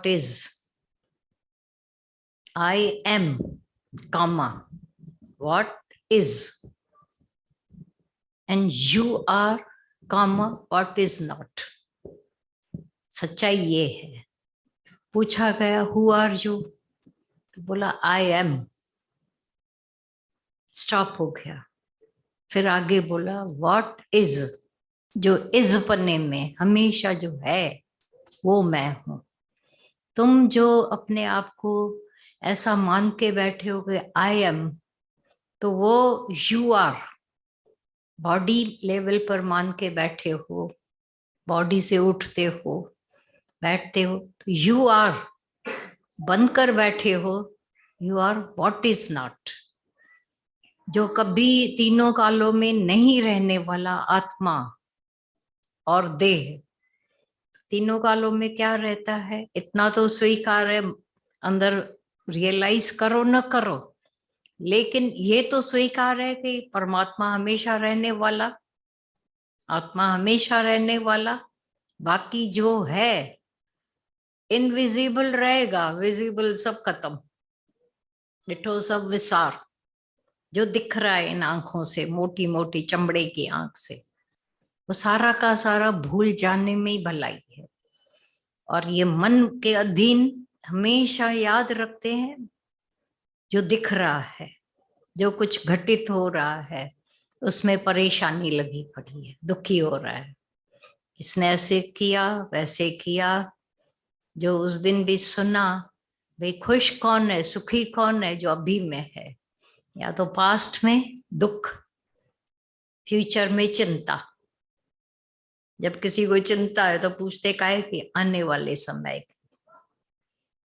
is. I am, comma, what is. And you are, comma, what is not. सच्चाई ये है. पूछा गया हु आर यू, तो बोला आई एम. स्टॉप हो गया. फिर आगे बोला व्हाट इज, जो इज पन्ने में हमेशा जो है वो मैं हूं. तुम जो अपने आप को ऐसा मान के बैठे हो कि आई एम, तो वो यू आर. बॉडी लेवल पर मान के बैठे हो, बॉडी से उठते हो बैठते हो, तो यू आर. बनकर बैठे हो, you are what is not. जो कभी तीनों कालों में नहीं रहने वाला आत्मा और देह. तीनों कालों में क्या रहता है, इतना तो स्वीकार है, अंदर रियलाइज करो न करो, लेकिन ये तो स्वीकार है कि परमात्मा हमेशा रहने वाला, आत्मा हमेशा रहने वाला. बाकी जो है इनविजिबल रहेगा, विजिबल सब खत्म. डिठो सब विसार. जो दिख रहा है इन आंखों से, मोटी मोटी चमड़े की आंख से, वो सारा का सारा भूल जाने में ही भलाई है. और ये मन के अधीन हमेशा याद रखते हैं जो दिख रहा है, जो कुछ घटित हो रहा है उसमें परेशानी लगी पड़ी है, दुखी हो रहा है. इसने ऐसे किया वैसे किया. जो उस दिन भी सुना, भाई खुश कौन है, सुखी कौन है, जो अभी में है, या तो पास्ट में दुख, फ्यूचर में चिंता. जब किसी को चिंता है तो पूछते काहे की, आने वाले समय की.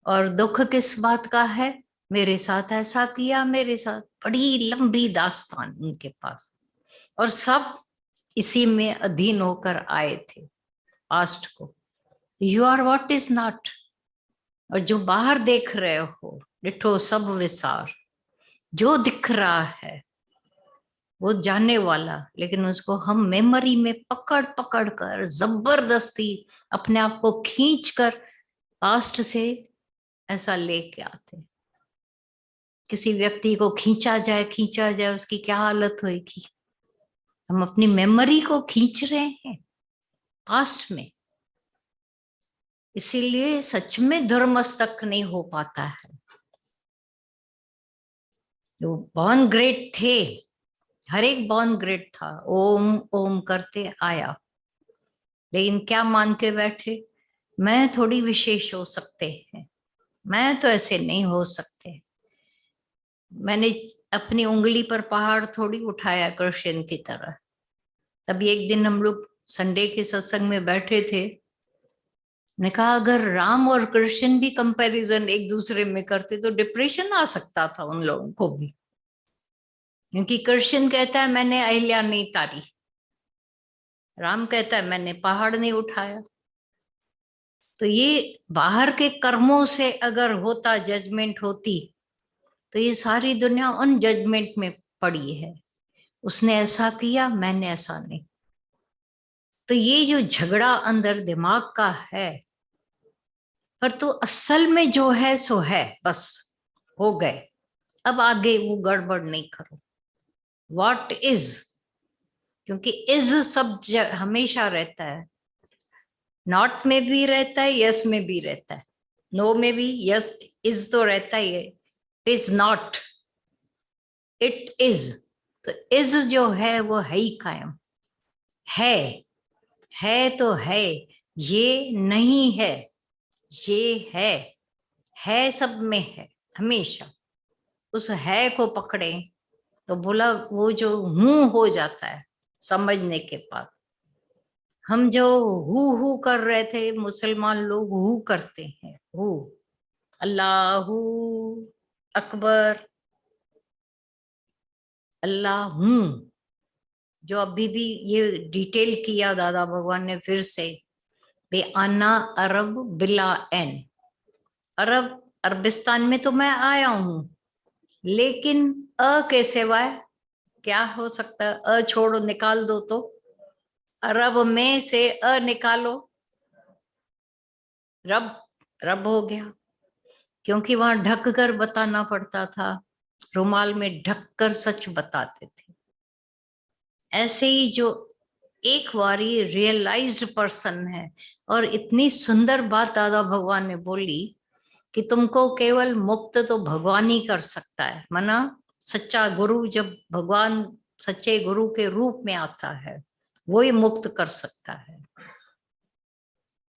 और दुख किस बात का है, मेरे साथ ऐसा किया, मेरे साथ. बड़ी लंबी दास्तान उनके पास, और सब इसी में अधीन होकर आए थे पास्ट को. You are what is not. और जो बाहर देख रहे हो, डिठो सब विसार. जो दिख रहा है वो जाने वाला, लेकिन उसको हम मेमोरी में पकड़ पकड़ कर जबरदस्ती अपने आप को खींच कर पास्ट से ऐसा लेके आते. किसी व्यक्ति को खींचा जाए उसकी क्या हालत होगी. हम अपनी मेमोरी को खींच रहे हैं पास्ट में. इसीलिए सच में धर्मस्तक नहीं हो पाता है. जो बॉर्न ग्रेट थे, हर एक बॉर्न ग्रेट था, ओम ओम करते आया. लेकिन क्या मान के बैठे, मैं थोड़ी विशेष हो सकते हैं, मैं तो ऐसे नहीं हो सकते. मैंने अपनी उंगली पर पहाड़ थोड़ी उठाया कृष्ण की तरह. तभी एक दिन हम लोग संडे के सत्संग में बैठे थे, ने कहा अगर राम और कृष्ण भी कंपैरिजन एक दूसरे में करते तो डिप्रेशन आ सकता था उन लोगों को भी. क्योंकि कृष्ण कहता है मैंने अहिल्या नहीं तारी, राम कहता है मैंने पहाड़ नहीं उठाया. तो ये बाहर के कर्मों से अगर होता, जजमेंट होती, तो ये सारी दुनिया उन जजमेंट में पड़ी है. उसने ऐसा किया, मैंने ऐसा नहीं. तो ये जो झगड़ा अंदर दिमाग का है, पर तो असल में जो है सो है, बस हो गए. अब आगे वो गड़बड़ नहीं करो. व्हाट इज, क्योंकि इज सब हमेशा रहता है. नॉट में भी रहता है, यस में भी रहता है, नो में भी. यस इज तो रहता ही है. It is not, it is. तो इज जो है वो है ही कायम है तो है. ये नहीं है, ये है सब में है हमेशा. उस है को पकड़े तो बोला वो जो हूं हो जाता है समझने के बाद. हम जो हु कर रहे थे, मुसलमान लोग हु करते हैं, हु, अल्लाहू अकबर, अल्लाह हूं. जो अभी भी ये डिटेल किया दादा भगवान ने फिर से, बे आना अरब बिला एन. अरब अरबिस्तान में तो मैं आया हूं, लेकिन अ के सिवाय क्या हो सकता है. अ छोड़ो, निकाल दो तो अरब में से अ निकालो. रब रब हो गया, क्योंकि वहां ढक कर बताना पड़ता था, रुमाल में ढक कर सच बताते थे। ऐसे ही जो एक बारी रियलाइज्ड पर्सन है, और इतनी सुंदर बात दादा भगवान ने बोली कि तुमको केवल मुक्त तो भगवान ही कर सकता है, माना सच्चा गुरु जब भगवान सच्चे गुरु के रूप में आता है वो ही मुक्त कर सकता है।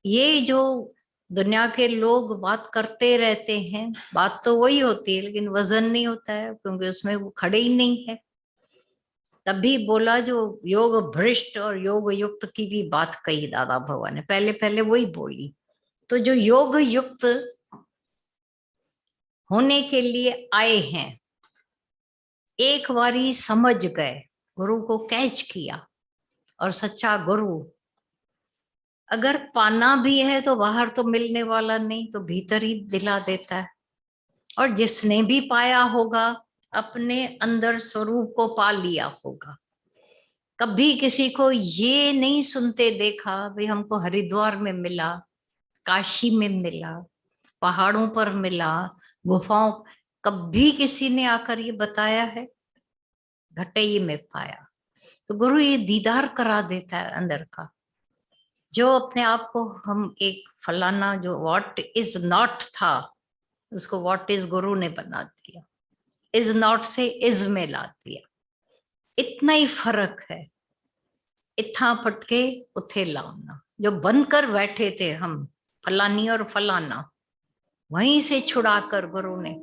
ये जो दुनिया के लोग बात करते रहते हैं, बात तो वही होती है लेकिन वजन नहीं होता है, क्योंकि उसमें वो खड़े ही नहीं है। तभी बोला जो योग भ्रष्ट और योग युक्त की भी बात कही दादा भगवान ने, पहले पहले वही बोली। तो जो योग युक्त होने के लिए आए हैं, एक बारी समझ गए, गुरु को कैच किया, और सच्चा गुरु अगर पाना भी है तो बाहर तो मिलने वाला नहीं, तो भीतर ही दिला देता है। और जिसने भी पाया होगा अपने अंदर स्वरूप को पा लिया होगा। कभी किसी को ये नहीं सुनते देखा भाई हमको हरिद्वार में मिला, काशी में मिला, पहाड़ों पर मिला, गुफाओं, कभी किसी ने आकर ये बताया है? घटई में पाया। तो गुरु ये दीदार करा देता है अंदर का। जो अपने आप को हम एक फलाना जो व्हाट इज नॉट था, उसको व्हाट इज गुरु ने बना दिया, इज नॉट से इज में ला दिया। इतना ही फर्क है, इतना पटके उथे लाना। जो बंद कर बैठे थे हम फलानी और फलाना, वहीं से छुड़ाकर गुरु ने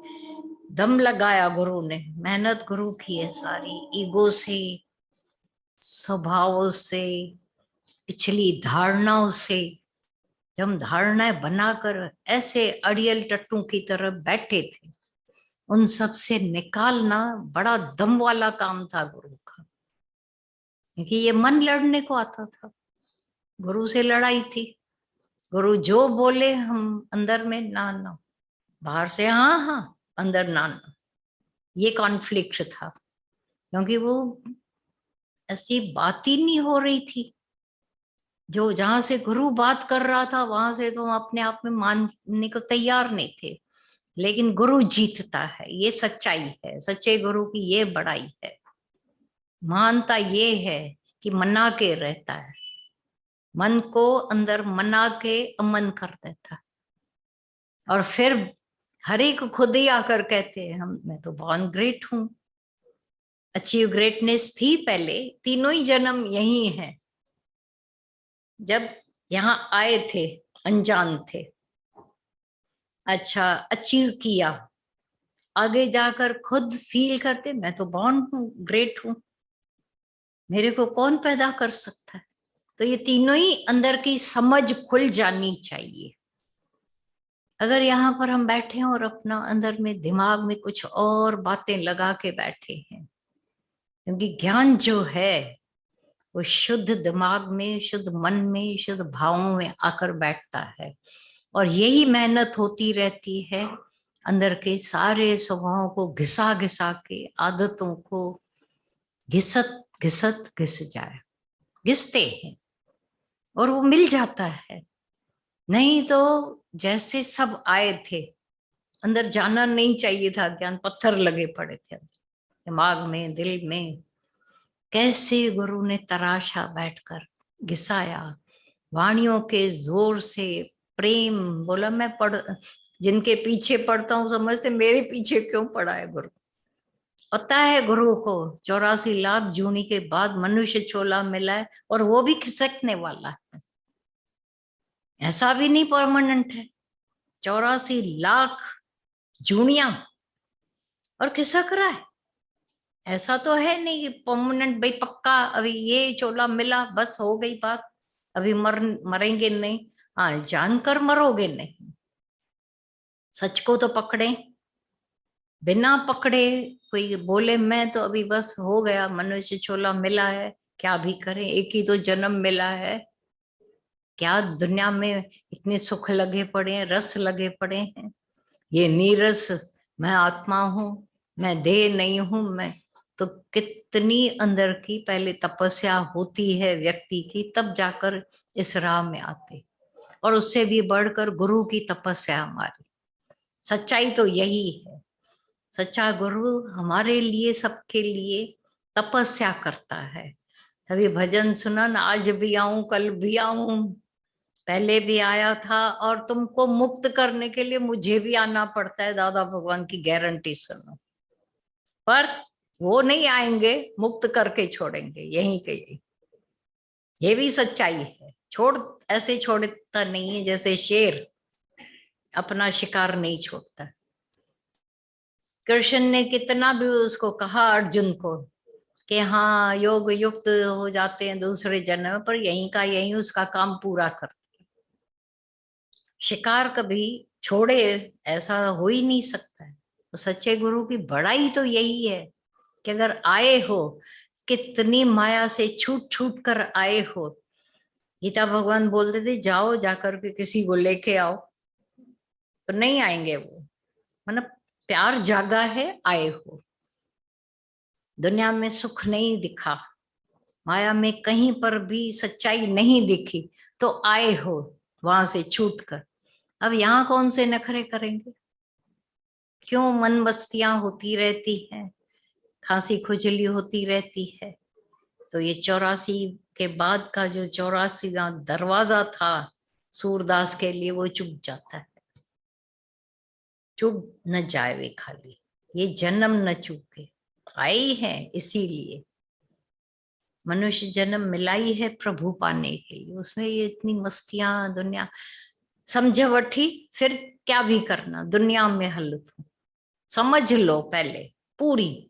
दम लगाया, गुरु ने मेहनत गुरु की है सारी, ईगो से, स्वभाव से, पिछली धारणाओं से। जब हम धारणाएं बनाकर ऐसे अड़ियल टट्टू की तरह बैठे थे, उन सब से निकालना बड़ा दम वाला काम था गुरु का, क्योंकि ये मन लड़ने को आता था। गुरु से लड़ाई थी, गुरु जो बोले हम अंदर में ना ना, बाहर से हाँ हाँ, अंदर ना ना। ये कॉन्फ्लिक्ट था, क्योंकि वो ऐसी बात ही नहीं हो रही थी। जो जहां से गुरु बात कर रहा था वहां से तो हम अपने आप में मानने को तैयार नहीं थे, लेकिन गुरु जीतता है, ये सच्चाई है। सच्चे गुरु की ये बड़ाई है। मानता ये है कि मना के रहता है, मन को अंदर मना के अमन कर देता है। और फिर हर एक खुद ही आकर कहते हैं हम, मैं तो बॉर्न ग्रेट हूं, अचीव ग्रेटनेस थी पहले, तीनों ही जन्म यही है। जब यहाँ आए थे अनजान थे, अच्छा अचीव किया, आगे जाकर खुद फील करते मैं तो बॉर्न हूं, ग्रेट हूं, मेरे को कौन पैदा कर सकता है। तो ये तीनों ही अंदर की समझ खुल जानी चाहिए। अगर यहाँ पर हम बैठे हैं और अपना अंदर में दिमाग में कुछ और बातें लगा के बैठे हैं, क्योंकि ज्ञान जो है वो शुद्ध दिमाग में, शुद्ध मन में, शुद्ध भावों में आकर बैठता है। और यही मेहनत होती रहती है अंदर के सारे स्वभावों को घिसा घिसा के, आदतों को घिसत घिसत घिस जाए, घिसते हैं और वो मिल जाता है। नहीं तो जैसे सब आए थे, अंदर जाना नहीं चाहिए था, ज्ञान पत्थर लगे पड़े थे दिमाग में, दिल में। कैसे गुरु ने तराशा बैठकर, घिसाया, वाणियों के जोर से प्रेम बोला। मैं पढ़, जिनके पीछे पढ़ता हूँ समझते मेरे पीछे क्यों पड़ा है गुरु। पता है गुरु को 84 लाख जूनी के बाद मनुष्य चोला मिला है, और वो भी खिसकने वाला है, ऐसा भी नहीं परमानेंट है। 84 लाख जूनिया और खिसक रहा है, ऐसा तो है नहीं कि परमानेंट भाई पक्का अभी ये चोला मिला बस हो गई बात, अभी मरेंगे नहीं। हाँ, जानकर मरोगे नहीं। सच को तो पकड़े, बिना पकड़े कोई बोले मैं तो अभी बस हो गया, मनुष्य चोला मिला है, क्या भी करें, एक ही तो जन्म मिला है, क्या दुनिया में इतने सुख लगे पड़े हैं, रस लगे पड़े हैं। ये नीरस, मैं आत्मा हूं, मैं देह नहीं हूं मैं। तो कितनी अंदर की पहले तपस्या होती है व्यक्ति की, तब जाकर इस राह में आते। और उससे भी बढ़कर गुरु की तपस्या हमारी। सच्चाई तो यही है, सच्चा गुरु हमारे लिए, सबके लिए तपस्या करता है। तभी भजन सुना ना, आज भी आऊं कल भी आऊं, पहले भी आया था और तुमको मुक्त करने के लिए मुझे भी आना पड़ता है, दादा भगवान की गारंटी सुनो। पर वो नहीं आएंगे मुक्त करके छोड़ेंगे, यहीं के यही। ये भी सच्चाई है, छोड़ ऐसे छोड़ता नहीं है जैसे शेर अपना शिकार नहीं छोड़ता। कृष्ण ने कितना भी उसको कहा अर्जुन को कि हाँ योग युक्त हो जाते हैं दूसरे जन्म, पर यहीं का यहीं उसका काम पूरा करते। शिकार कभी छोड़े ऐसा हो ही नहीं सकता है। तो सच्चे गुरु की बड़ाई तो यही है कि अगर आए हो, कितनी माया से छूट छूट कर आए हो। गीता भगवान बोलते थे जाओ जाकर के किसी को लेके आओ, तो नहीं आएंगे वो, मतलब प्यार जागा है, आए हो। दुनिया में सुख नहीं दिखा, माया में कहीं पर भी सच्चाई नहीं दिखी, तो आए हो वहां से छूट कर। अब यहाँ कौन से नखरे करेंगे, क्यों मन मस्तियां होती रहती हैं, खांसी खुजली होती रहती है। तो ये 84 के बाद का जो 84वां दरवाजा था सूरदास के लिए, वो चुप जाता है। चुप न जाए वे खाली, ये जन्म न चूके, आई है इसीलिए मनुष्य जन्म मिलाई है प्रभु पाने के लिए। उसमें ये इतनी मस्तियां दुनिया समझवठी, फिर क्या भी करना दुनिया में हल तू समझ लो पहले पूरी।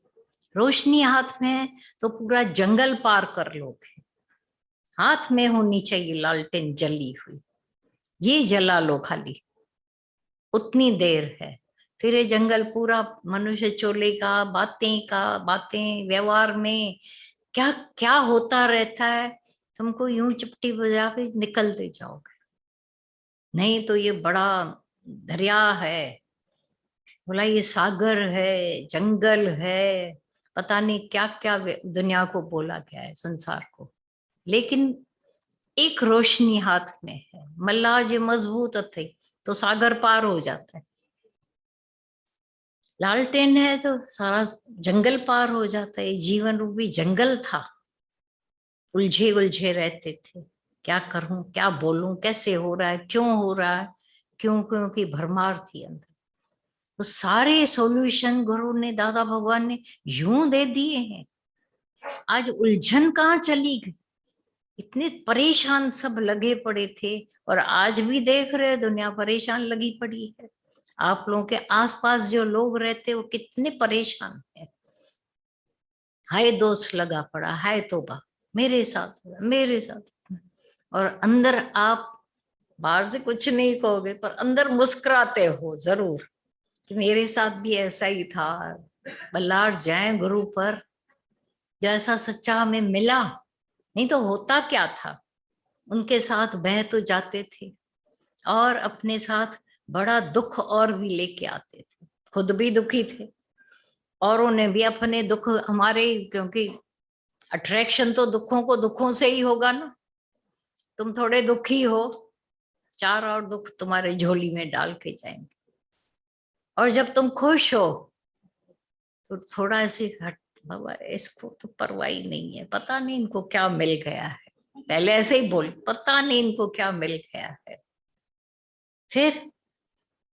रोशनी हाथ में है तो पूरा जंगल पार कर लोगे। हाथ में होनी चाहिए लालटेन जली हुई, ये जला लो खाली, उतनी देर है। फिर ये जंगल पूरा मनुष्य चोलेगा, बातें का बातें व्यवहार में क्या क्या होता रहता है, तुमको यूं चिपटी बजा के निकलते जाओगे। नहीं तो ये बड़ा दरिया है, बोला ये सागर है, जंगल है, पता नहीं क्या क्या दुनिया को बोला गया है, संसार को। लेकिन एक रोशनी हाथ में है, मल्लाह जो मजबूत थे तो सागर पार हो जाता है। लालटेन है तो सारा जंगल पार हो जाता है। जीवन रूपी जंगल था, उलझे उलझे रहते थे, क्या करूं क्या बोलूं, कैसे हो रहा है, क्यों हो रहा है, क्योंकि भरमार थी अंदर। तो सारे सॉल्यूशन गुरु ने, दादा भगवान ने यूं दे दिए हैं। आज उलझन कहाँ चली गई, इतने परेशान सब लगे पड़े थे, और आज भी देख रहे दुनिया परेशान लगी पड़ी है। आप लोगों के आसपास जो लोग रहते वो कितने परेशान है। हाय दोस्त लगा पड़ा, हाय तौबा, मेरे साथ मेरे साथ। और अंदर आप बाहर से कुछ नहीं कहोगे, पर अंदर मुस्कुराते हो जरूर कि मेरे साथ भी ऐसा ही था। बल्लार जाए गुरु पर, जैसा सच्चा हमें मिला। नहीं तो होता क्या था, उनके साथ बह तो जाते थे और अपने साथ बड़ा दुख और भी लेके आते थे, खुद भी दुखी थे और उन्हें भी अपने दुख हमारे, क्योंकि अट्रैक्शन तो दुखों को दुखों से ही होगा ना। तुम थोड़े दुखी हो, चार और दुख तुम्हारे झोली में डाल के जाएंगे, और जब तुम खुश हो तो थोड़ा ऐसे हट, बाबा इसको तो परवाह ही नहीं है, पता नहीं इनको क्या मिल गया है। पहले ऐसे ही बोल, पता नहीं इनको क्या मिल गया है। फिर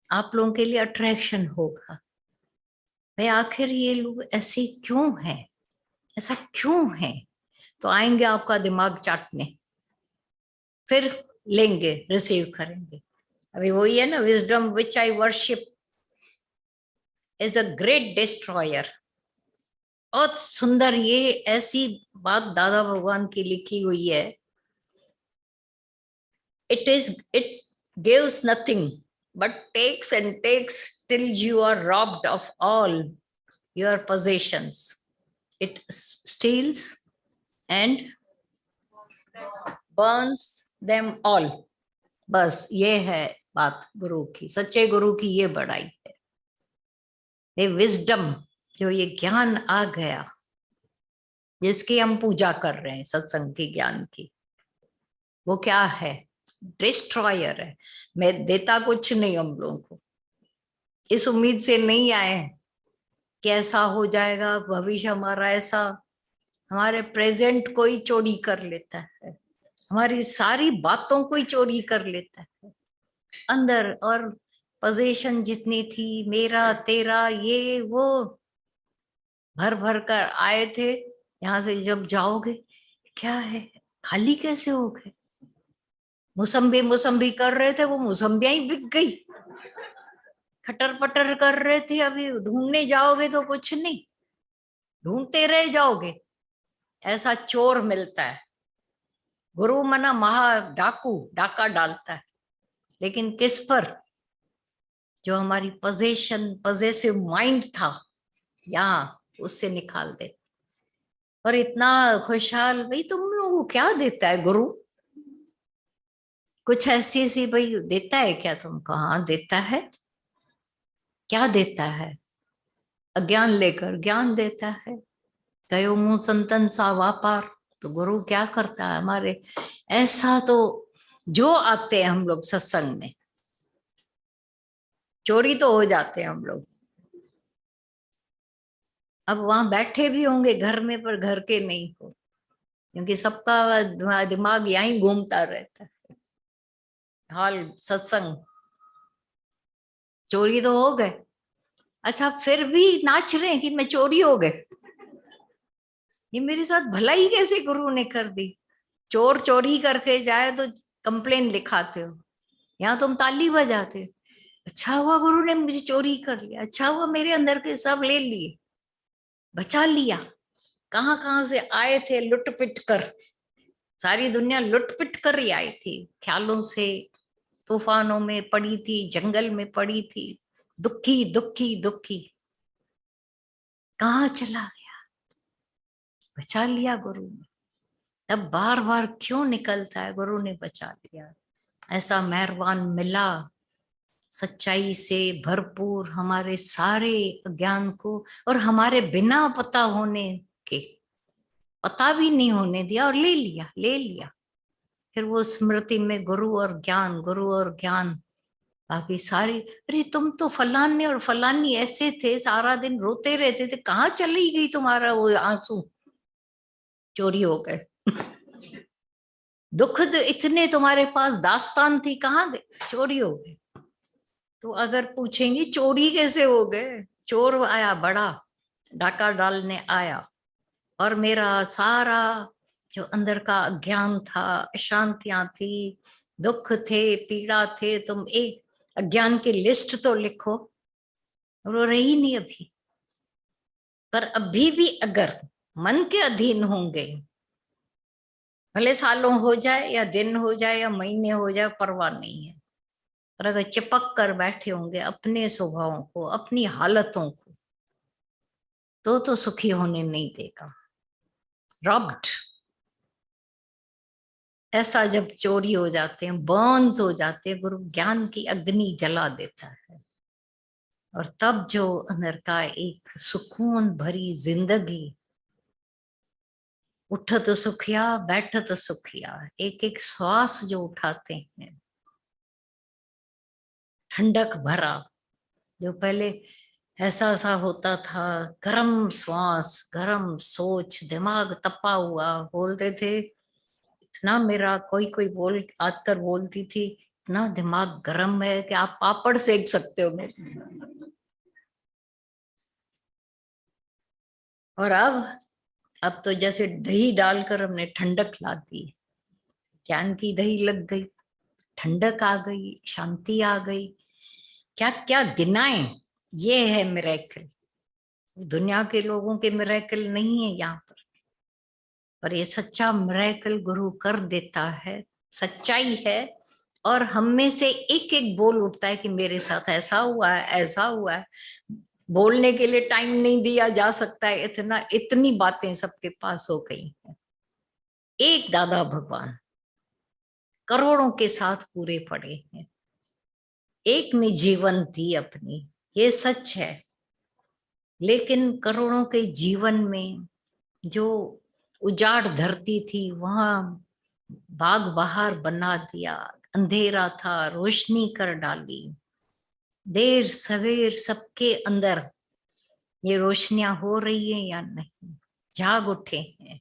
आप लोगों के लिए अट्रैक्शन होगा, भाई आखिर ये लोग ऐसे क्यों हैं, ऐसा क्यों है। तो आएंगे आपका दिमाग चाटने, फिर लेंगे, रिसीव करेंगे। अभी वही है ना, wisdom which I worship is a great destroyer. बहुत सुंदर, ये ऐसी बात दादा भगवान की लिखी हुई है। It gives nothing but takes and takes till you are robbed of all your possessions. It steals and burns them all. बस ये है बात गुरु की, सच्चे गुरु की ये बड़ाई है। ये विजडम, जो ये ज्ञान आ गया जिसकी हम पूजा कर रहे हैं, सत्संग के ज्ञान की, वो क्या है, डिस्ट्रॉयर है। मैं देता कुछ नहीं हम लोगों को, इस उम्मीद से नहीं आए कि ऐसा हो जाएगा भविष्य हमारा ऐसा। हमारे प्रेजेंट को ही चोरी कर लेता है, हमारी सारी बातों को ही चोरी कर लेता है अंदर। और पोजीशन जितनी थी, मेरा तेरा ये वो भर भर कर आए थे, यहाँ से जब जाओगे क्या है, खाली कैसे हो गए। मौसम्बी मौसम्बी कर रहे थे, वो मौसम्बियां ही बिक गई। खटर पटर कर रहे थे, अभी ढूंढने जाओगे तो कुछ नहीं, ढूंढते रह जाओगे। ऐसा चोर मिलता है। गुरु मना महा डाकू, डाका डालता है, लेकिन किस पर? जो हमारी पजेसिव माइंड था यहाँ, उससे निकाल दे। और इतना खुशहाल, भाई तुम लोगों को क्या देता है गुरु? कुछ ऐसी ऐसी भाई देता है क्या तुमको? हाँ देता है। क्या देता है? अज्ञान लेकर ज्ञान देता है। कयो मुंह संतन सा व्यापार। तो गुरु क्या करता है हमारे? ऐसा तो जो आते हैं हम लोग सत्संग में, चोरी तो हो जाते हैं हम लोग। अब वहां बैठे भी होंगे घर में, पर घर के नहीं हो, क्योंकि सबका दिमाग यहीं घूमता रहता है। हाल सत्संग, चोरी तो हो गए। अच्छा, फिर भी नाच रहे हैं कि मैं चोरी हो गए। ये मेरे साथ भलाई कैसे गुरु ने कर दी? चोर चोरी करके जाए तो कंप्लेन लिखाते हो, यहाँ तुम ताली बजाते हो। अच्छा हुआ गुरु ने मुझे चोरी कर लिया, अच्छा हुआ मेरे अंदर के सब ले लिए, बचा लिया। कहाँ कहाँ से आए थे लुट पिट कर, सारी दुनिया लुट पिट कर ही आई थी। ख्यालों से तूफानों में पड़ी थी, जंगल में पड़ी थी, दुखी दुखी दुखी। कहाँ चला गया? बचा लिया गुरु ने। तब बार बार क्यों निकलता है, गुरु ने बचा लिया। ऐसा मेहरबान मिला, सच्चाई से भरपूर हमारे सारे ज्ञान को, और हमारे बिना पता होने के, पता भी नहीं होने दिया, और ले लिया ले लिया। फिर वो स्मृति में गुरु और ज्ञान, गुरु और ज्ञान। बाकी सारी, अरे तुम तो फलाने और फलानी ऐसे थे, सारा दिन रोते रहते थे, कहाँ चली गई तुम्हारा वो आंसू? चोरी हो गए। दुख तो इतने तुम्हारे पास दास्तान थी, कहाँ गए? चोरी हो गए। तो अगर पूछेंगे चोरी कैसे हो गए, चोर आया बड़ा, डाका डालने आया, और मेरा सारा जो अंदर का अज्ञान था, अशांतियां थी, दुख थे, पीड़ा थे, तुम एक अज्ञान की लिस्ट तो लिखो, और वो रही नहीं अभी। पर अभी भी अगर मन के अधीन होंगे, भले सालों हो जाए या दिन हो जाए या महीने हो जाए, परवाह नहीं है। पर अगर चिपक कर बैठे होंगे अपने स्वभावों को, अपनी हालतों को, तो सुखी होने नहीं देगा। रॉब्ड, ऐसा जब चोरी हो जाते हैं, बर्न्स हो जाते हैं, गुरु ज्ञान की अग्नि जला देता है। और तब जो अंदर का एक सुकून भरी जिंदगी, उठत सुखिया बैठत सुखिया, एक एक श्वास जो उठाते हैं, ठंडक भरा। जो पहले ऐसा ऐसा होता था, गरम श्वास, गरम सोच, दिमाग तपा हुआ, बोलते थे इतना। मेरा कोई कोई बोल आकर बोलती थी, इतना दिमाग गरम है कि आप पापड़ सेक सकते हो मेरे। और अब तो जैसे दही डालकर हमने ठंडक ला दी, ज्ञान की दही लग गई, ठंडक आ गई, शांति आ गई। क्या क्या गिनाएं। ये है मिरेकल। दुनिया के लोगों के मिरेकल नहीं है यहाँ पर ये सच्चा मिरेकल गुरु कर देता है। सच्चाई है। और हम में से एक एक बोल उठता है कि मेरे साथ ऐसा हुआ है, ऐसा हुआ है। बोलने के लिए टाइम नहीं दिया जा सकता है, इतना इतनी बातें सबके पास हो गई हैं। एक दादा भगवान करोड़ों के साथ पूरे पड़े हैं, एक ने जीवन दी अपनी, ये सच है। लेकिन करोड़ों के जीवन में जो उजाड़ धरती थी, वहां बाग बहार बना दिया, अंधेरा था, रोशनी कर डाली। देर सवेर सबके अंदर ये रोशनियां हो रही है या नहीं, जाग उठे हैं।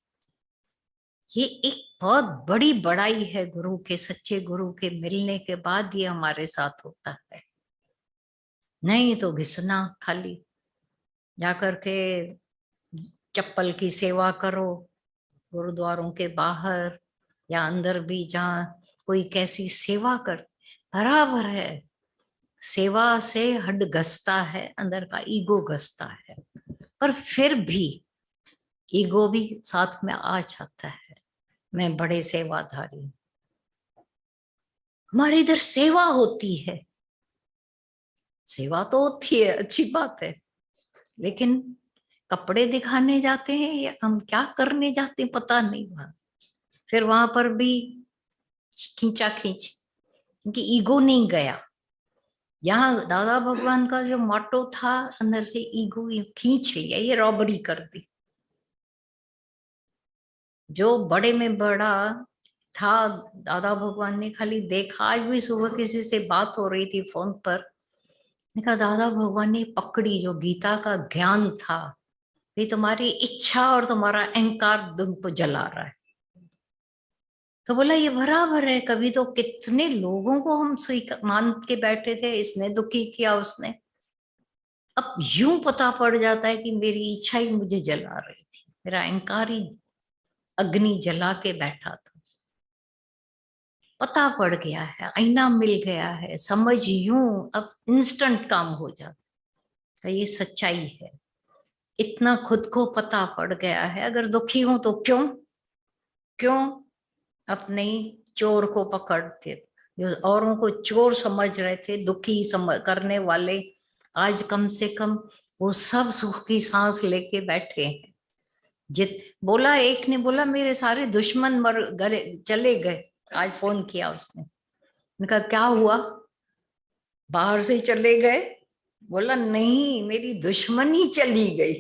ये एक बहुत बड़ी बड़ाई है गुरु के, सच्चे गुरु के मिलने के बाद ये हमारे साथ होता है। नहीं तो घिसना खाली जाकर के चप्पल की सेवा करो गुरुद्वारों के बाहर या अंदर भी, जहाँ कोई कैसी सेवा कर, बराबर है। सेवा से हड घसता है, अंदर का ईगो घसता है, पर फिर भी ईगो भी साथ में आ जाता है, मैं बड़े सेवाधारी हूं। हमारी इधर सेवा होती है, सेवा तो होती है, अच्छी बात है, लेकिन कपड़े दिखाने जाते हैं या हम क्या करने जाते हैं पता नहीं। वहां फिर वहां पर भी खींचा खींच, क्योंकि ईगो नहीं गया। यहाँ दादा भगवान का जो मोटो था, अंदर से ईगो खींच लिया, ये रॉबरी कर दी। जो बड़े में बड़ा था, दादा भगवान ने खाली देखा। आज भी सुबह किसी से बात हो रही थी फोन पर, देखा दादा भगवान ने पकड़ी जो गीता का ज्ञान था, ये तुम्हारी इच्छा और तुम्हारा अहंकार तुमको जला रहा है। तो बोला ये बराबर है, कभी तो कितने लोगों को हम मान के बैठे थे, इसने दुखी किया उसने, अब यूं पता पड़ जाता है कि मेरी इच्छा ही मुझे जला रही थी, मेरा अहंकार ही अग्नि जला के बैठा था। पता पड़ गया है, आईना मिल गया है, समझ यूं अब इंस्टेंट काम हो जाता है। ये सच्चाई है, इतना खुद को पता पड़ गया है। अगर दुखी हूं तो क्यों क्यों अपने ही चोर को पकड़ते, जो औरों को चोर समझ रहे थे, दुखी करने वाले, आज कम से कम वो सब सुख की सांस लेके बैठे हैं। जित बोला, एक ने बोला मेरे सारे दुश्मन मर गए, चले गए। आज फोन किया उसने, उनका क्या हुआ, बाहर से चले गए? बोला नहीं, मेरी दुश्मनी चली गई।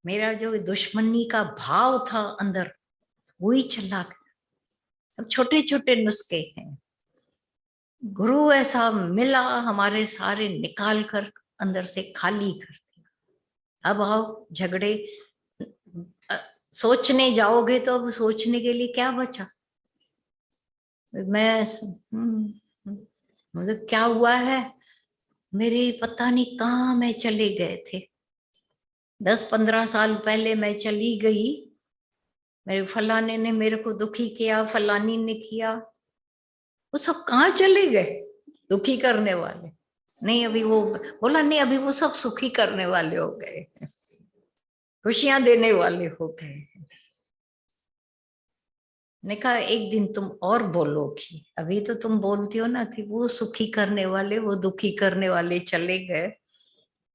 मेरा जो दुश्मनी का भाव था अंदर, वही चला गया। अब छोटे छोटे नुस्खे हैं, गुरु ऐसा मिला, हमारे सारे निकाल कर अंदर से खाली कर दिया। अब आओ झगड़े, सोचने जाओगे तो अब सोचने के लिए क्या बचा? मैं मुझे क्या हुआ है, मेरे पता नहीं कहाँ मैं चले गए थे, 10-15 साल पहले मैं चली गई, मेरे फलाने ने मेरे को दुखी किया, फलानी ने किया, वो सब कहाँ चले गए दुखी करने वाले? नहीं अभी वो बोला, नहीं अभी वो सब सुखी करने वाले हो गए, खुशियां देने वाले हो गए। ने कहा एक दिन तुम और बोलोगी, अभी तो तुम बोलती हो ना कि वो सुखी करने वाले, वो दुखी करने वाले चले गए,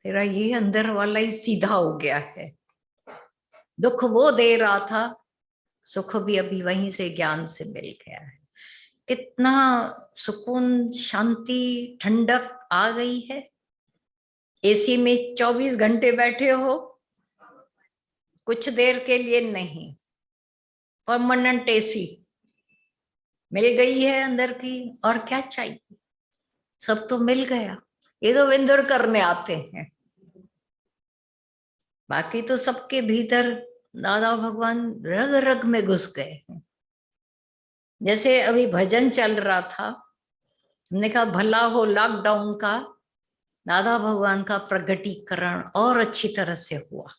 तेरा ये अंदर वाला ही सीधा हो गया है। दुख वो दे रहा था, सुख भी अभी वहीं से ज्ञान से मिल गया है। कितना सुकून, शांति, ठंडक आ गई है। एसी में 24 घंटे बैठे हो, कुछ देर के लिए नहीं, परमानेंट एसी मिल गई है अंदर की, और क्या चाहिए? सब तो मिल गया, ये तो विंदुर करने आते हैं, बाकी तो सबके भीतर दादा भगवान रग रग में घुस गए हैं। जैसे अभी भजन चल रहा था, हमने कहा भला हो लॉकडाउन का, दादा भगवान का प्रगटीकरण और अच्छी तरह से हुआ।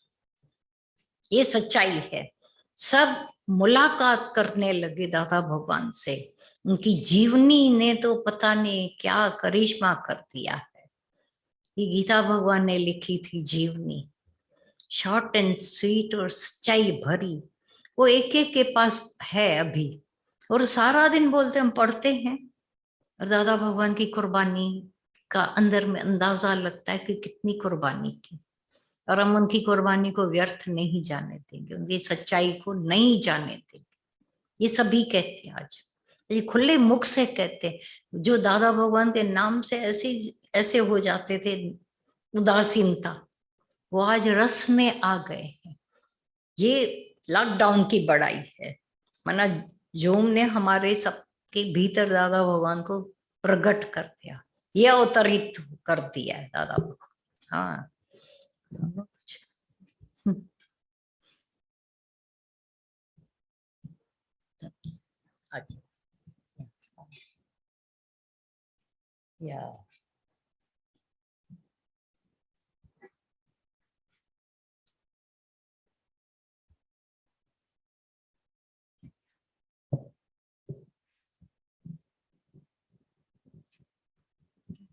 ये सच्चाई है, सब मुलाकात करने लगे दादा भगवान से। उनकी जीवनी ने तो पता नहीं क्या करिश्मा कर दिया है। ये गीता भगवान ने लिखी थी जीवनी, शॉर्ट एंड स्वीट और सच्चाई भरी, वो एक एक के पास है अभी, और सारा दिन बोलते हम पढ़ते हैं, और दादा भगवान की कुर्बानी का अंदर में अंदाजा लगता है कि कितनी कुर्बानी की, और हम उनकी कुर्बानी को व्यर्थ नहीं जाने देंगे, उनकी सच्चाई को नहीं जाने देंगे। ये सभी कहते हैं आज, ये खुले मुख से कहते हैं। जो दादा भगवान के नाम से ऐसे ऐसे हो जाते थे उदासीनता, वो आज रस में आ गए हैं। ये लॉकडाउन की बड़ाई है, माना जो हमने हमारे सबके भीतर दादा भगवान को प्रकट कर दिया, ये अवतरित कर दिया है दादा भगवान। हाँ अच्छा या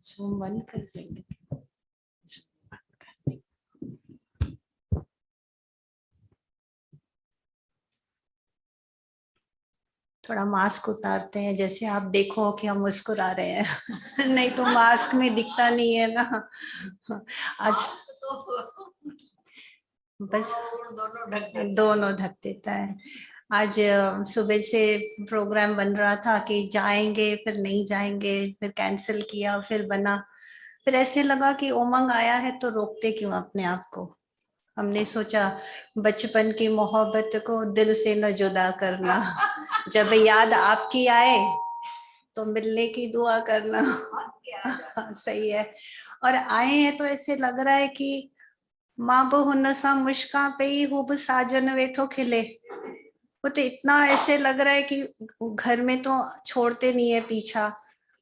zoom बंद कर देंगे। थोड़ा मास्क उतारते हैं, जैसे आप देखो कि हम मुस्कुरा रहे हैं नहीं तो मास्क में दिखता नहीं है ना। आज बस दोनों ढक देता है। आज सुबह से प्रोग्राम बन रहा था कि जाएंगे फिर नहीं जाएंगे, फिर कैंसिल किया, फिर बना, फिर ऐसे लगा कि उमंग आया है तो रोकते क्यों अपने आप को। हमने सोचा बचपन की मोहब्बत को दिल से न जुदा करना, जब याद आपकी आए तो मिलने की दुआ करना। सही है। और आए हैं तो ऐसे लग रहा है कि माँ बो हुन सा मुश्का पे ही खूब साजन वेठो खिले। वो तो इतना ऐसे लग रहा है कि घर में तो छोड़ते नहीं है पीछा,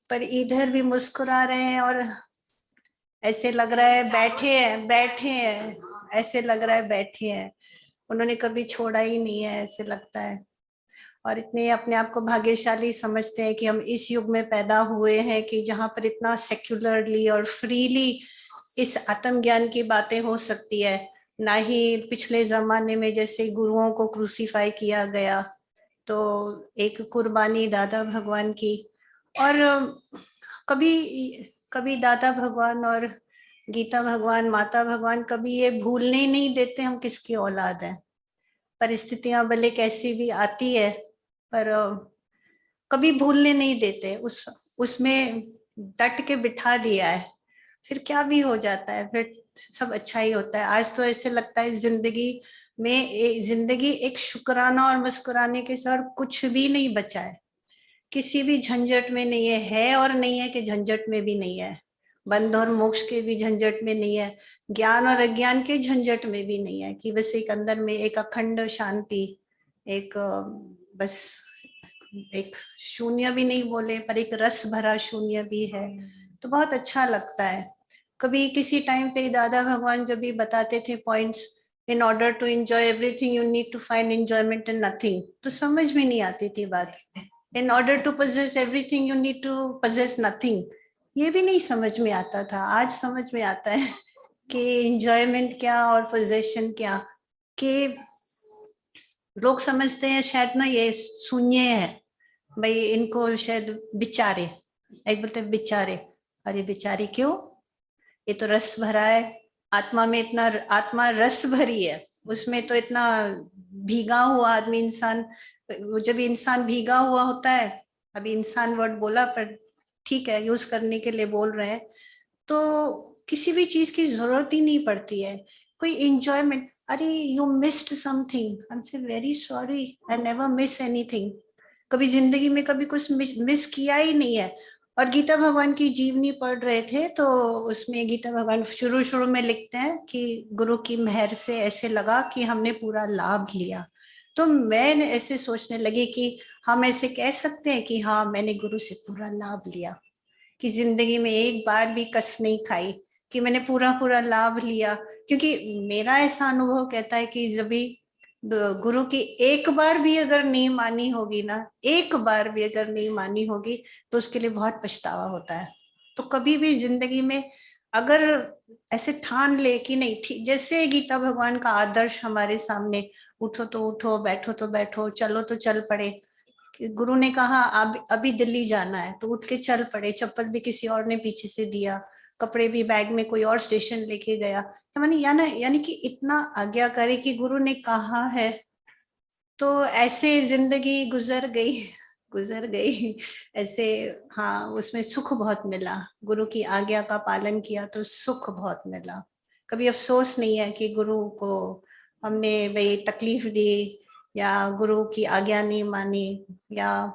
पर इधर भी मुस्कुरा रहे हैं, और ऐसे लग रहा है बैठे हैं बैठे हैं, ऐसे लग रहा है बैठे हैं, उन्होंने कभी छोड़ा ही नहीं है, ऐसे लगता है। और इतने अपने आप को भाग्यशाली समझते हैं कि हम इस युग में पैदा हुए हैं कि जहाँ पर इतना सेक्युलरली और फ्रीली इस आत्मज्ञान की बातें हो सकती है। ना ही पिछले जमाने में जैसे गुरुओं को क्रूसीफाई किया गया, तो एक कुर्बानी दादा भगवान की। और कभी कभी दादा भगवान और गीता भगवान, माता भगवान कभी ये भूलने ही नहीं देते हम किसकी औलाद है। परिस्थितियां भले कैसी भी आती है, पर कभी भूलने नहीं देते, उसमें डट के बिठा दिया है, फिर क्या भी हो जाता है, फिर सब अच्छा ही होता है। आज तो ऐसे लगता है जिंदगी में जिंदगी एक शुक्राना और मुस्कुराने के सिवा कुछ भी नहीं बचा है। किसी भी झंझट में नहीं है और नहीं है कि झंझट में भी नहीं है, बंध और मोक्ष के भी झंझट में नहीं है, ज्ञान और अज्ञान के झंझट में भी नहीं है, कि बस एक अंदर में एक अखंड शांति, एक बस एक शून्य भी नहीं बोले पर एक रस भरा शून्य भी है। तो बहुत अच्छा लगता है। कभी किसी टाइम पे दादा भगवान जब भी बताते थे points, in order to enjoy everything you need to find enjoyment in nothing, तो समझ में नहीं आती थी बात। In order to possess everything you need to possess nothing, ये भी नहीं समझ में आता था, आज समझ में आता है कि एंजॉयमेंट क्या और पोजेशन क्या। कि लोग समझते हैं शायद ना ये शून्य है, भाई इनको शायद बेचारे, एक बोलते हैं बेचारे, अरे बेचारे क्यों, ये तो रस भरा है, आत्मा में इतना, आत्मा रस भरी है, उसमें तो इतना भीगा हुआ आदमी इंसान, वो जब इंसान भीगा हुआ होता है, अभी इंसान वर्ड बोला पर ठीक है यूज करने के लिए बोल रहे हैं, तो किसी भी चीज की जरूरत ही नहीं पड़ती है, कोई इंजॉयमेंट। अरे you missed something, I am say very sorry, I never miss anything, कभी जिंदगी में कभी कुछ मिस किया ही नहीं है। और गीता भगवान की जीवनी पढ़ रहे थे तो उसमें गीता भगवान शुरू शुरू में लिखते हैं कि गुरु की मेहर से ऐसे लगा कि हमने पूरा लाभ लिया। तो मैं ऐसे सोचने लगी कि हम ऐसे कह सकते हैं कि हाँ मैंने गुरु से पूरा लाभ लिया, कि जिंदगी में एक बार भी कस नहीं खाई, कि मैंने पूरा पूरा लाभ लिया। क्योंकि मेरा ऐसा अनुभव कहता है कि जब भी गुरु की एक बार भी अगर नहीं मानी होगी ना, एक बार भी अगर नहीं मानी होगी तो उसके लिए बहुत पछतावा होता है। तो कभी भी जिंदगी में अगर ऐसे ठान ले कि नहीं, ठीक जैसे गीता भगवान का आदर्श हमारे सामने, उठो तो उठो, बैठो तो बैठो, चलो तो चल पड़े, कि गुरु ने कहा अब अभी दिल्ली जाना है तो उठ के चल पड़े, चप्पल भी किसी और ने पीछे से दिया, कपड़े भी बैग में कोई और स्टेशन लेके गया, तो मैंने यानी कि इतना आज्ञाकारी कि गुरु ने कहा है, तो ऐसे जिंदगी गुजर गई, गुजर गई ऐसे। हाँ उसमें सुख बहुत मिला, गुरु की आज्ञा का पालन किया तो सुख बहुत मिला। कभी अफसोस नहीं है कि गुरु को हमने भाई तकलीफ दी, या गुरु की आज्ञा नहीं मानी, या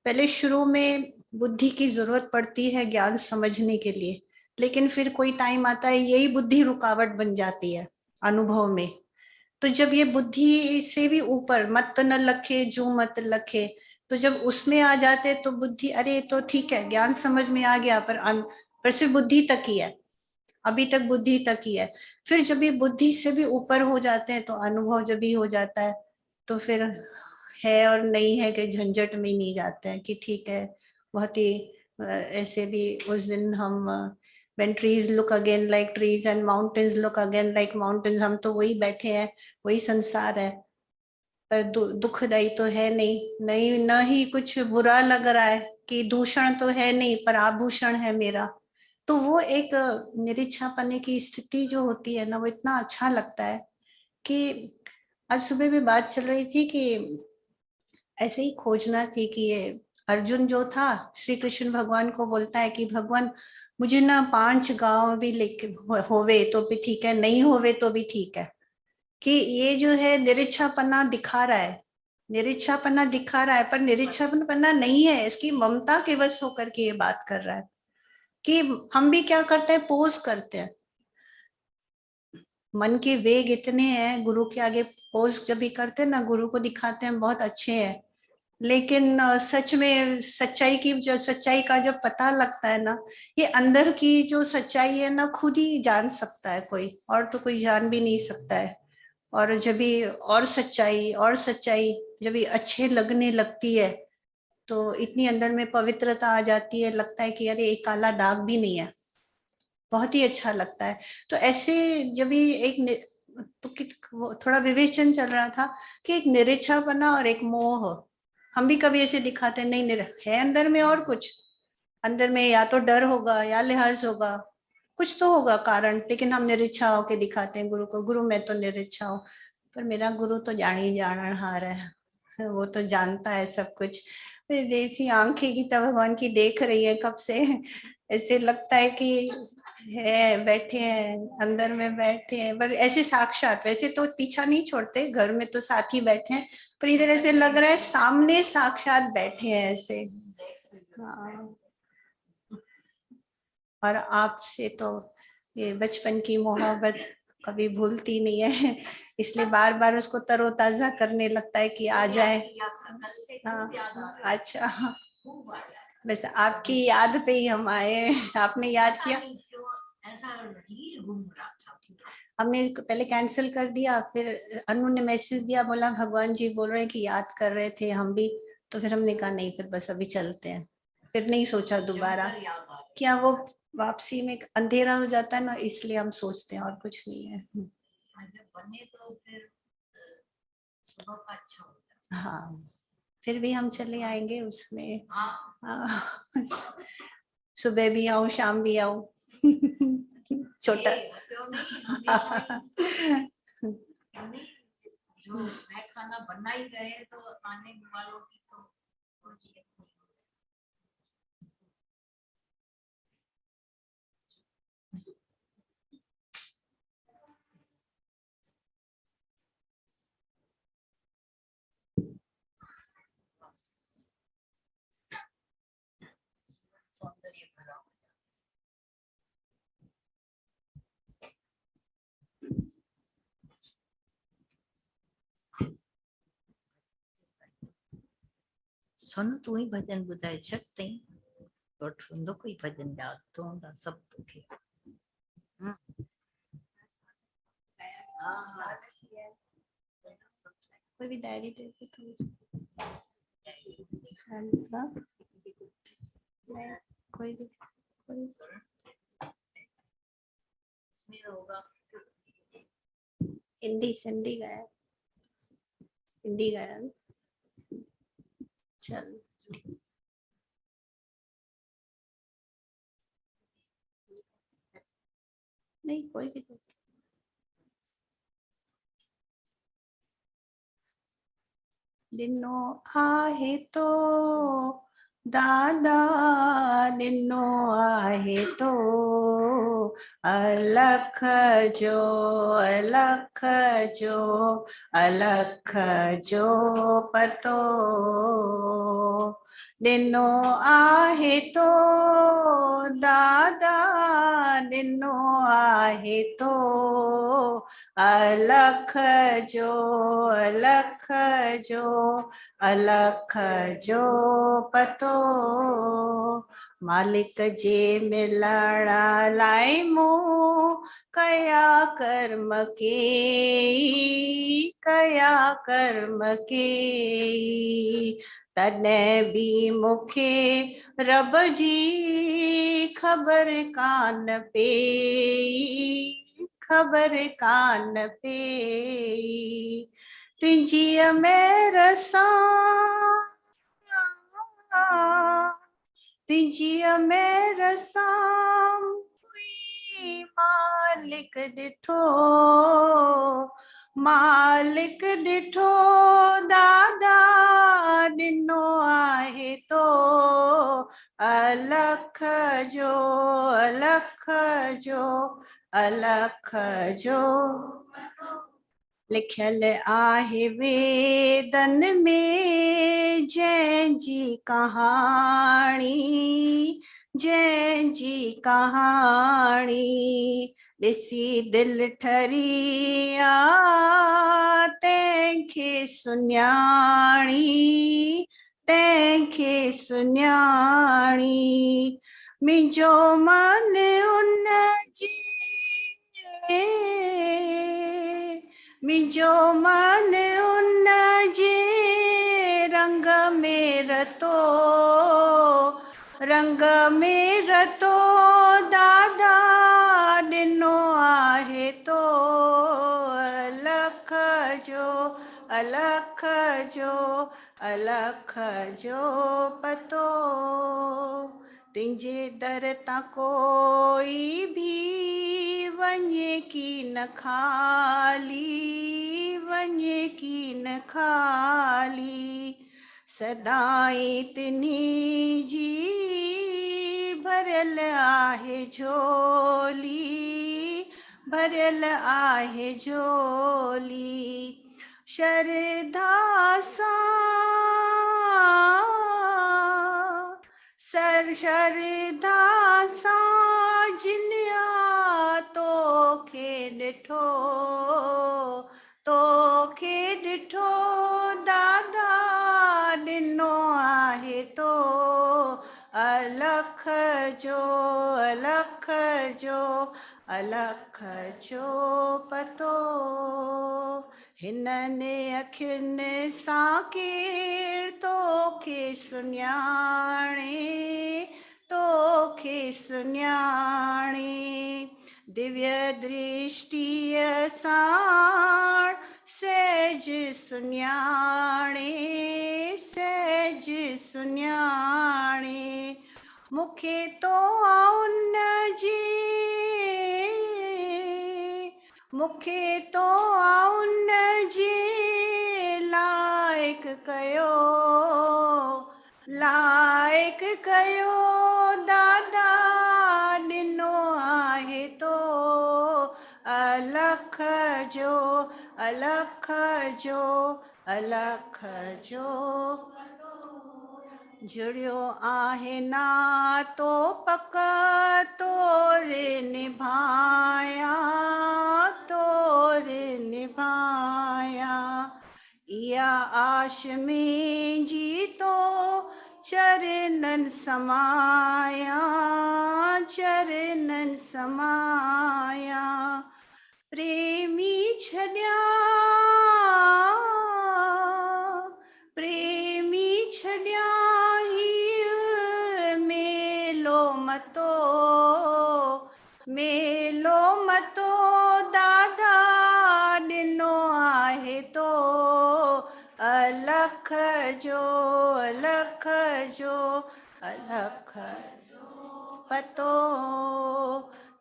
पहले शुरू में बुद्धि की जरूरत पड़ती है ज्ञान समझने के लिए, लेकिन फिर कोई टाइम आता है यही बुद्धि रुकावट बन जाती है अनुभव में। तो जब ये बुद्धि से भी ऊपर मत न लखे जो मत लखे, तो जब उसमें आ जाते तो बुद्धि, अरे तो ठीक है ज्ञान समझ में आ गया पर सिर्फ बुद्धि तक ही है, अभी तक बुद्धि तक ही है। फिर जब ये बुद्धि से भी ऊपर हो जाते हैं तो अनुभव जब भी हो जाता है, तो फिर है और नहीं है के झंझट में ही नहीं जाते हैं कि ठीक है। बहुत ही ऐसे भी उस दिन हम when trees look again like trees and mountains look again like mountains, हम तो वही बैठे हैं, वही संसार है, पर दुखदाई तो है नहीं, नहीं न ही कुछ बुरा लग रहा है कि दूषण तो है नहीं पर आभूषण है मेरा। तो वो एक निरीक्षापने की स्थिति जो होती है ना, वो इतना अच्छा लगता है कि आज सुबह भी बात चल रही थी कि ऐसे ही खोजना थी कि ये अर्जुन जो था श्री कृष्ण भगवान को बोलता है कि भगवान मुझे ना 5 गांव भी लेके होवे तो भी ठीक है, नहीं होवे तो भी ठीक है। कि ये जो है निरीक्षापना दिखा रहा है, निरीक्षापना दिखा रहा है, पर निरीक्षापना नहीं है, इसकी ममता के वश होकर के ये बात कर रहा है। कि हम भी क्या करते हैं, पोज करते हैं, मन के वेग इतने हैं, गुरु के आगे पोज जब भी करते हैं ना, गुरु को दिखाते हैं बहुत अच्छे हैं, लेकिन सच में सच्चाई की, जो सच्चाई का जब पता लगता है ना, ये अंदर की जो सच्चाई है ना खुद ही जान सकता है, कोई और तो कोई जान भी नहीं सकता है। और जब भी और सच्चाई जब भी अच्छे लगने लगती है, तो इतनी अंदर में पवित्रता आ जाती है, लगता है कि अरे एक काला दाग भी नहीं है, बहुत ही अच्छा लगता है। तो ऐसे जब भी तो थोड़ा विवेचन चल रहा था कि एक निरीक्षापना और एक मोह, हम भी कभी ऐसे दिखाते नहीं, है अंदर में और कुछ, अंदर में या तो डर होगा या लिहाज होगा, कुछ तो होगा कारण, लेकिन हम निरीक्षा होके दिखाते हैं गुरु को, गुरु मैं तो निरीक्षा हूँ। पर मेरा गुरु तो जानी जाननहार है, वो तो जानता है सब कुछ। देसी आंखें की तो भगवान की देख रही है कब से, ऐसे लगता है कि है बैठे हैं अंदर में बैठे हैं, पर ऐसे साक्षात, वैसे तो पीछा नहीं छोड़ते, घर में तो साथ ही बैठे हैं, पर इधर ऐसे लग रहा है सामने साक्षात बैठे हैं ऐसे। हाँ। और आपसे तो ये बचपन की मोहब्बत कभी भूलती नहीं है, इसलिए बार बार उसको तरोताजा करने लगता है कि आ जाए। हाँ अच्छा, बस आपकी याद पे ही हम आए, आपने याद किया। हमने पहले कैंसिल कर दिया, फिर अनु ने मैसेज दिया, बोला भगवान जी बोल रहे हैं कि याद कर रहे थे हम भी, तो फिर हमने कहा नहीं फिर बस अभी चलते हैं, फिर नहीं सोचा दोबारा। क्या वो वापसी में अंधेरा हो जाता है ना, इसलिए हम सोचते हैं और कुछ नहीं है। जब बने तो फिर सुबह का अच्छा होता है। हाँ फिर भी हम चले आएंगे उसमें। हाँ। सुबह भी आऊं शाम भी आऊं। छोटा जो मैं खाना बना ही रहे तो आने वालों की तो सौंदर्य भरा हो जाता। सुन तू ही भजन बुधाए छते तो ठुंदो कोई भजन याद तो होंदा सब के। कोई भी डायरी दे दे कोई भी होगा। हिंदी सिंधी गाया, हिंदी गाया। चल नहीं कोई भी तो। दिनों आहे तो दादा ॾिनो आहे तो अलख जो, अलख जो, अलख जो पतो ॾिनो आहे तो दादा ॾिनो आहे तो अलख जो, अलख जो, अलख जो पतो मालिक जे मिलण लाइ मूं कया कर्म कई, कया कर्म कई तॾहिं बि मूंखे रब जी ख़बर कान पई, ख़बर कान पई तुंहिंजी मेहर सां, तुंहिंजी मेहर सां कोई मालिक ॾिठो, मालिक ॾिठो दादा ॾिनो आहे तो अलख जो, अलख जो, अलख जो लिखियल आहे वेदन में जंहिंजी कहाणी, जंहिंजी कहाणी ॾिसी दिलि ठरी आ तंहिंखे सुञाणी, तंहिंखे सुञाणी मुंहिंजो मन उन जी मुंहिंजो मन उन जे रंग में रतो, रंग में रतो दादा ॾिनो आहे तो अलख जो, अलख जो, अलख जो पतो तुंहिंजे दर तां कोई भी वञे की न खाली, वञे की न खाली सदाई तिन्ही जी भरियल आहे झोली, भरियल आहे झोली श्रद्धा सां श्रद्धा सां जिनिया तोखे ॾिठो, तोखे ॾिठो दादा ॾिनो आहे तो अलख जो, अलख जो, अलख जो पतो हिननि अखियुनि सां केर तोखे सुञाणे, तोखे सुञाणे दिव्य दृष्टिअ सां सहज सुञाणे, सहज सुञाणे मूंखे तो उन जी, मूंखे तो उन जे लाइक कयो, लाइक कयो दादा ॾिनो आहे तो अलख जो, अलख जो, अलख जो जुड़ियो आहे नातो पक तोरे निभाया, तोरे निभाया इहा आश में जी तो चरणन समाया, चरणन समाया प्रेमी छॾिया, प्रेमी छॾिया हीअ मेलो मतो, मेलो मतो दादा ॾिनो आहे तो अलख जो, अलख जो, अलख पतो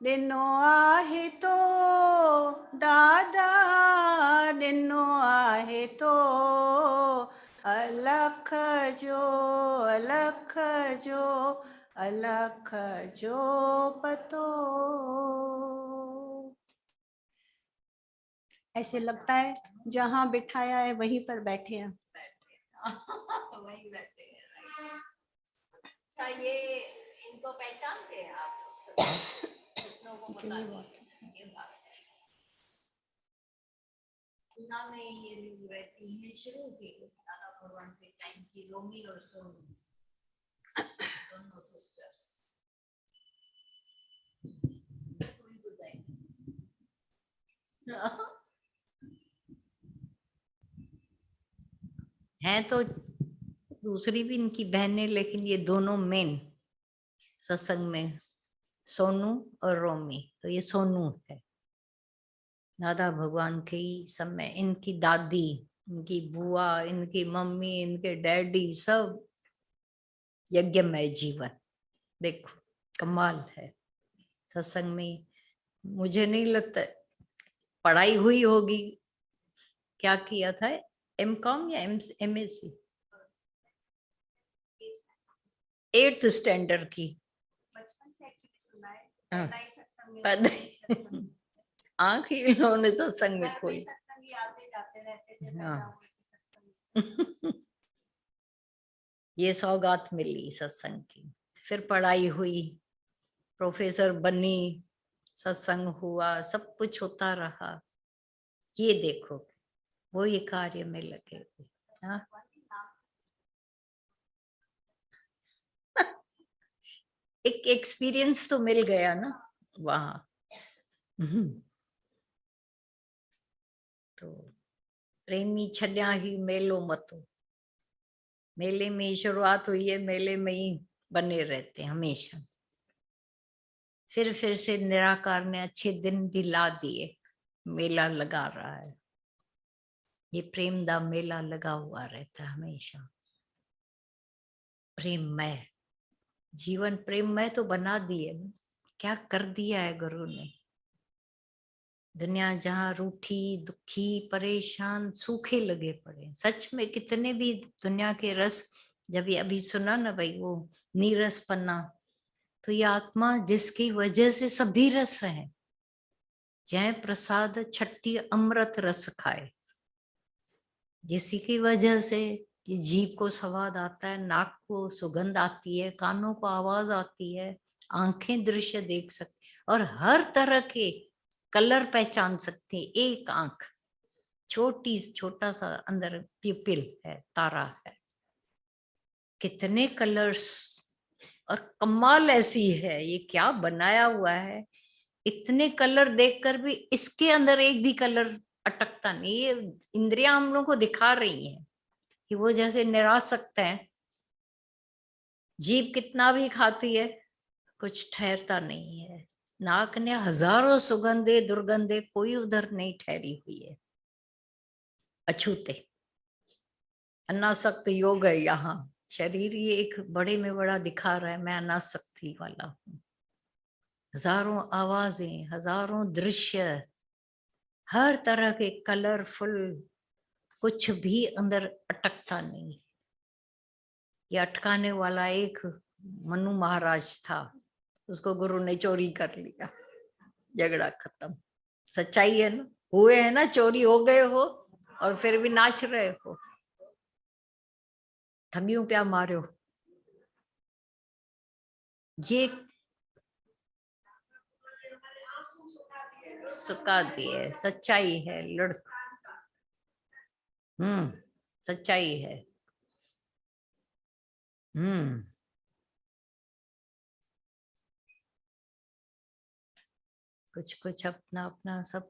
ॾिनो आहे तो दादा ॾिनो आहे तो अलख जो, अलख जो अलख जो पतो। ऐसे लगता है जहां बिठाया है वहीं पर बैठे हैं। वही बैठे हैं, right? अच्छा, ये इनको पहचानते हैं आप लोग सब? कितनों को पता नहीं है ये बात है। पूना में ये लोग रहती हैं शुरू के दादा भगवान के टाइम की, रोमी और सोनू, दोनों सिस्टर्स। हैं तो दूसरी भी इनकी बहनें, लेकिन ये दोनों मेन सत्संग में, सोनू और रोमी। तो ये सोनू है। दादा भगवान के समय इनकी दादी, इनकी बुआ, इनकी मम्मी, इनके डैडी सब यज्ञमय जीवन। देखो कमाल है। सत्संग में मुझे नहीं लगता पढ़ाई हुई होगी। क्या किया था, एमकॉम या एमएससी? 8th स्टैंडर्ड की। बचपन से एक्चुअली सुना है, हाँ। पहला ही सत्संग में पता ही आंख ही इन्होंने सत्संग में खोई। सत्संग ही आते जाते रहते थे, हाँ। पैदा हुए थे सत्संग में। ये सौगात मिली सत्संग की। फिर पढ़ाई हुई, प्रोफेसर बनी, सत्संग हुआ, सब कुछ होता रहा। ये देखो वो ये कार्य में लगे हुए। हाँ? एक एक्सपीरियंस तो मिल गया ना वहां। तो प्रेमी छड्या ही मेलो मतो। मेले में ही शुरुआत हुई है, मेले में ही बने रहते हैं हमेशा। फिर से निराकार ने अच्छे दिन भी ला दिए, मेला लगा रहा है। ये प्रेम दा मेला लगा हुआ रहता है हमेशा। प्रेममय जीवन, प्रेममय तो बना दिए ना। क्या कर दिया है गुरु ने। दुनिया जहाँ रूठी, दुखी, परेशान, सूखे लगे पड़े। सच में कितने भी दुनिया के रस, जब ये अभी सुना ना भाई वो नीरस पन्ना, तो ये आत्मा जिसकी वजह से सभी रस हैं। जय प्रसाद छट्टी अमृत रस खाए, जिसी की वजह से ये जीभ को स्वाद आता है, नाक को सुगंध आती है, कानों को आवाज आती है, आंखें दृश्य देख सकती और हर तरह के कलर पहचान सकते हैं। एक आंख, छोटा सा अंदर प्यूपिल है, तारा है, कितने कलर्स। और कमाल ऐसी है, ये क्या बनाया हुआ है। इतने कलर देखकर भी इसके अंदर एक भी कलर अटकता नहीं। ये इंद्रियां हम लोग को दिखा रही हैं कि वो जैसे निरासक्त है। जीभ कितना भी खाती है, कुछ ठहरता नहीं है। नाक ने हजारों सुगंधे दुर्गंधे, कोई उधर नहीं ठहरी हुई है। अछूते अनासक्त योग है यहाँ। शरीर ये एक बड़े में बड़ा दिखा रहा है, मैं अनासक्ति वाला हूँ। हजारों आवाजें, हजारों दृश्य, हर तरह के कलरफुल, कुछ भी अंदर अटकता नहीं। ये अटकाने वाला एक मनु महाराज था, उसको गुरु ने चोरी कर लिया, झगड़ा खत्म। सच्चाई है ना, हुए है ना, चोरी हो गए हो और फिर भी नाच रहे हो, ठगियों क्या मारो। ये सुखा दिए, सच्चाई है। सच्चाई है। कुछ कुछ अपना अपना सब